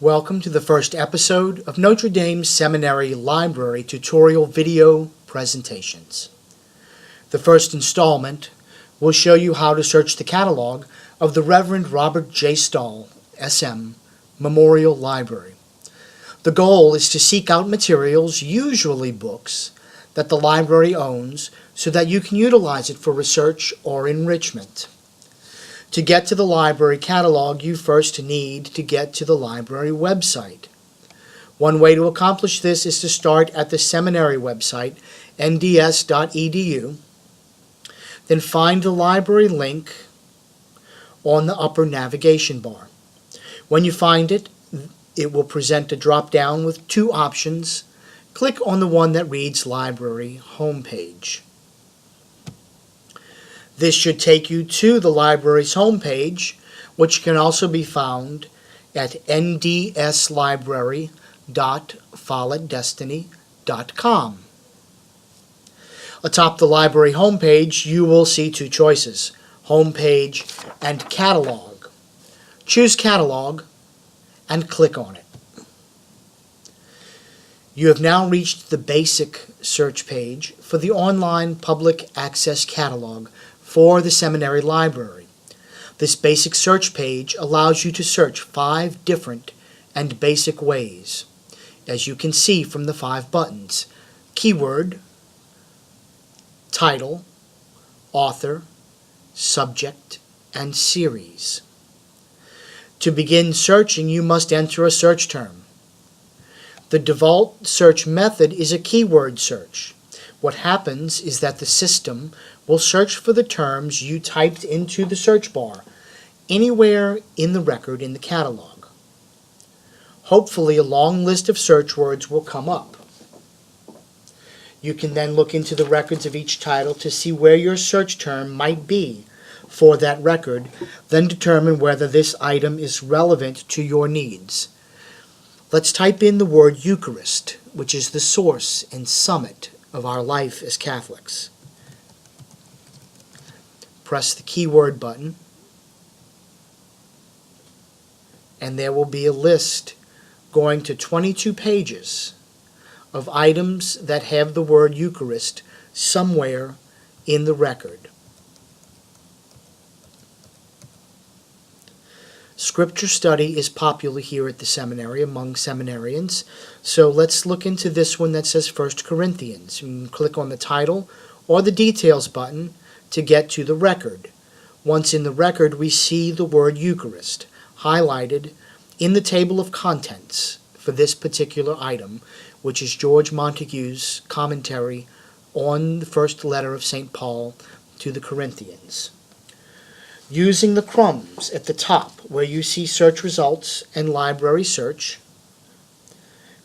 Welcome to the first episode of Notre Dame Seminary Library tutorial video presentations. The first installment will show you how to search the catalog of the Reverend Robert J. Stahl, SM, Memorial Library. The goal is to seek out materials, usually books, that the library owns so that you can utilize it for research or enrichment. To get to the library catalog, you first need to get to the library website. One way to accomplish this is to start at the seminary website, nds.edu, then find the library link on the upper navigation bar. When you find it, it will present a drop-down with two options. Click on the one that reads Library Homepage. This should take you to the library's homepage, which can also be found at ndslibrary.follettdestiny.com. Atop the library homepage, you will see two choices, Homepage and Catalog. Choose Catalog and click on it. You have now reached the basic search page for the online public access catalog for the seminary library. This basic search page allows you to search 5 different and basic ways, as you can see from the 5 buttons: keyword, title, author, subject, and series. To begin searching, you must enter a search term. The default search method is a keyword search. What happens is that the system will search for the terms you typed into the search bar anywhere in the record in the catalog. Hopefully, a long list of search words will come up. You can then look into the records of each title to see where your search term might be for that record, then determine whether this item is relevant to your needs. Let's type in the word Eucharist, which is the source and summit of our life as Catholics. Press the keyword button, and there will be a list going to 22 pages of items that have the word Eucharist somewhere in the record. Scripture study is popular here at the seminary among seminarians, so let's look into this one that says 1 Corinthians. You can click on the title or the details button to get to the record. Once in the record, we see the word Eucharist highlighted in the table of contents for this particular item, which is George Montague's commentary on the first letter of St. Paul to the Corinthians. Using the crumbs at the top where you see search results and library search,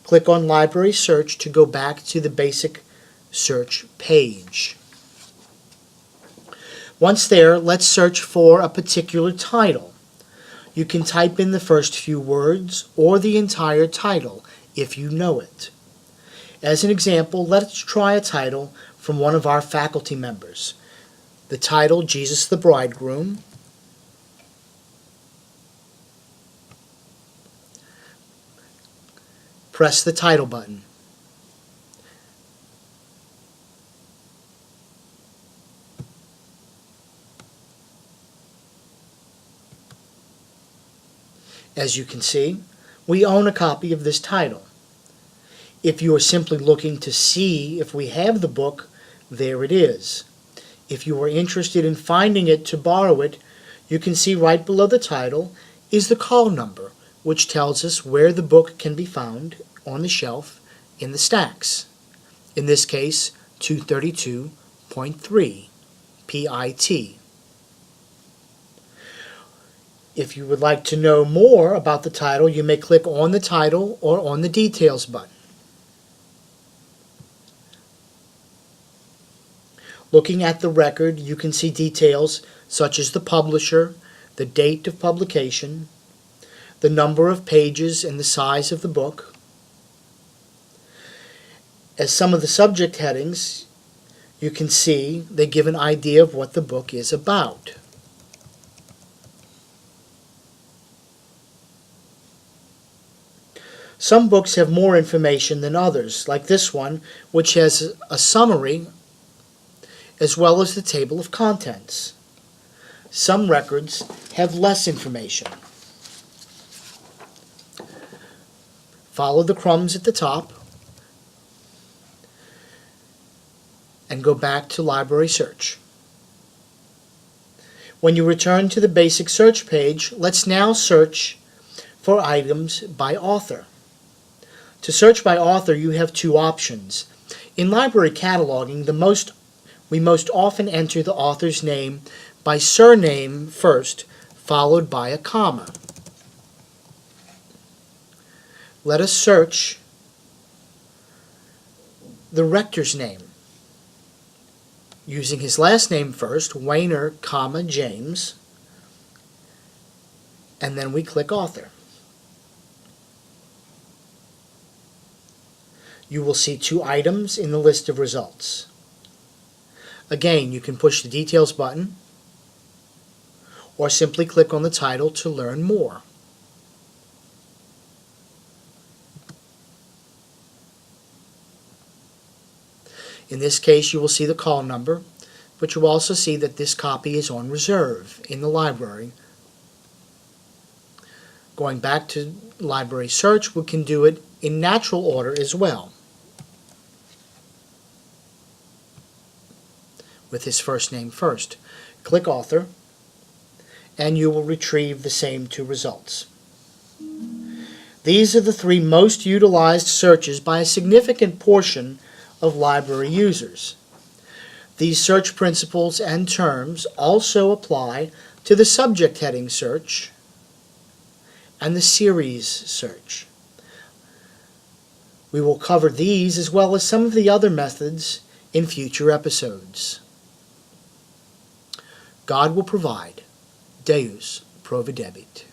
click on library search to go back to the basic search page. Once there, let's search for a particular title. You can type in the first few words or the entire title if you know it. As an example, let's try a title from one of our faculty members. The title, Jesus the Bridegroom. Press the title button. As you can see, we own a copy of this title. If you are simply looking to see if we have the book, there it is. If you are interested in finding it to borrow it, you can see right below the title is the call number, which tells us where the book can be found on the shelf in the stacks. In this case, 232.3 PIT. If you would like to know more about the title, you may click on the title or on the details button. Looking at the record, you can see details such as the publisher, the date of publication, the number of pages and the size of the book. As some of the subject headings, you can see they give an idea of what the book is about. Some books have more information than others, like this one, which has a summary as well as the table of contents. Some records have less information. Follow the crumbs at the top and go back to Library Search. When you return to the basic search page, let's now search for items by author. To search by author, you have two options. In library cataloging, we most often enter the author's name by surname first, followed by a comma. Let us search the rector's name. Using his last name first, Weiner, James, and then we click author. You will see two items in the list of results. Again, you can push the Details button or simply click on the title to learn more. In this case, you will see the call number, but you will also see that this copy is on reserve in the library. Going back to Library Search, we can do it in natural order as well, with his first name first. Click Author, and you will retrieve the same two results. These are the three most utilized searches by a significant portion of library users. These search principles and terms also apply to the subject heading search and the series search. We will cover these as well as some of the other methods in future episodes. God will provide. Deus providebit.